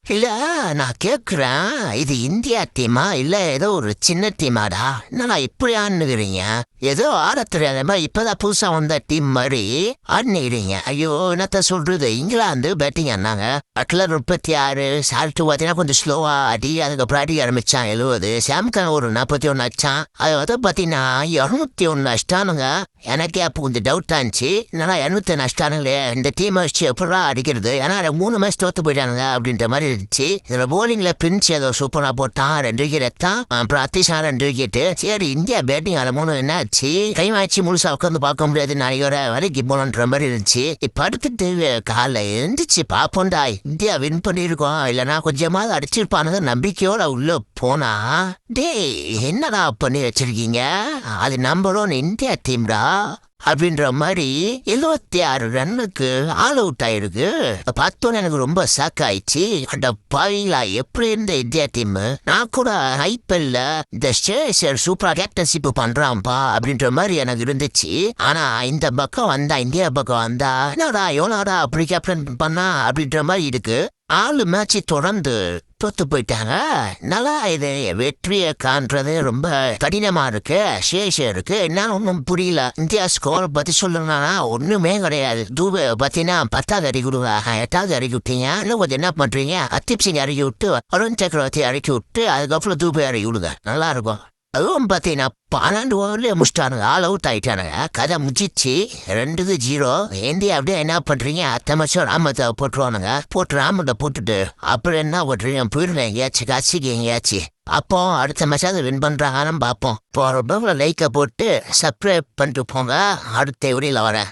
இல்ல, நான் கேக்குறேன், இது இந்தியா டீமா இல்ல ஏதோ ஒரு சின்ன டீமாடா? என்னடா இப்படி ஆடுனுக்கிறீங்க? ஏதோ ஆட தெரியாத மாதிரி இப்பதான் புதுசா வந்த டீம் மாதிரி ஆடுனுக்கிறீங்க. ஐயோ, என்னத்த சொல்றது, இங்கிலாந்து பேட்டிங் ஆனாங்க. அட்லர் 36, சால்ட் பார்த்தீங்கன்னா கொஞ்சம் ஸ்லோவா அடி, அதுக்கப்புறம் அடி ஆரம்பிச்சான் 70. சாம்கன் ஒரு 41 அடிச்சான். அதை பார்த்தீங்கன்னா 201 அடிச்சிட்டானுங்க. எனக்கே அப்போ கொஞ்சம் டவுட் ஆச்சு, என்னடா 201 அடிச்சிட்டானுங்களே, இந்த டீம் வச்சு எப்படா அடிக்கிறது? ஏன்னா 3 மேட்ச் தோத்து போயிட்டானுங்க அப்படின்ற மாதிரி இருந்துச்சு. இதுல போலிங்ல பிரின்ஸ் ஏதோ சூப்பரா போட்டான், 2 விக்கெட் எடுத்தான். அப்புறம் அத்திஷா 2 விக்கெட். சரி, இந்தியா பேட்டிங் ஆட 3 என்ன ஆச்சு, டைம் ஆச்சு, முழுசா உட்காந்து பார்க்க முடியாது, நாளைக்கு வர வரைக்கும் போலன்ற மாதிரி இருந்துச்சு. இப்ப அடுத்துட்டு காலைல எழுந்துச்சு பாப்போண்டா, இந்தியா வின் பண்ணிருக்கோம் இல்லைன்னா கொஞ்சமாவது அடிச்சிருப்பானது நம்பிக்கையோட உள்ள போனா, டேய் என்னடா பண்ணி வச்சிருக்கீங்க, அது நம்பரும் இந்தியா டீம்டா அப்படின்ற மாதிரி 76 ரன்னுக்கு ஆல் அவுட் ஆயிருக்கு. பார்த்தோன்னு எனக்கு ரொம்ப ஷாக் ஆயிடுச்சு. அந்த பாயிலா எப்படி இருந்த இந்தியா டீம், நான் கூட ஐபிஎல்ல இந்த ஸ்டேஷர் சூப்பரா கேப்டன்ஷிப் பண்றான்பா அப்படின்ற மாதிரி எனக்கு இருந்துச்சு. ஆனா இந்த பக்கம் வந்தா, இந்தியா பக்கம் வந்தா, என்னடா எவ்வளோடா அப்படி கேப்டன் பண்ணா அப்படின்ற மாதிரி இருக்கு. 4 மேட்ச் தொடர்ந்து தோத்து போயிட்டாங்க. நல்லா இது வெற்றியை காண்றது ரொம்ப கடினமா இருக்கு, சேஷம் இருக்கு. என்னால ஒன்றும் புரியல. இந்தியா ஸ்கோர் பத்தி சொல்லணும்னா ஒண்ணுமே கிடையாது. தூபை பார்த்தீங்கன்னா 10வது அறிக்கை விடுவா, 8வது அறிக்கை விட்டீங்க. இன்னும் கொஞ்சம் என்ன பண்றீங்க, ஹர்தீப் சிங் அறிக்கை விட்டு, அருண் சக்கரவர்த்தி அறிக்கை விட்டு, அதுக்கப்புறம் தூபை அறிக்கை விடுங்க, நல்லா இருக்கும். அதுவும் பார்த்தீங்கன்னா 12 ஓவர்லயே முடிச்சிட்டானுங்க, ஆல் அவுட் ஆயிட்டானுங்க. கதை முடிச்சிச்சு, 2-0. இந்தியா அப்படியே என்ன பண்றீங்க, அடுத்த வருஷம் ராமத்தை போட்டுருவானுங்க. போட்டு ராமத்தை போட்டுட்டு அப்புறம் என்ன பண்றீங்க, போயிடுங்க எங்கேயாச்சும், காட்சிக்கு எங்கேயாச்சும். அப்போ அடுத்த மேட்சாவது வின் பண்றாங்கன்னு பார்ப்போம். போற லைக்கை போட்டு சப்ஸ்கிரைப் பண்ணிட்டு போங்க. அடுத்த வீடியோல வரேன்.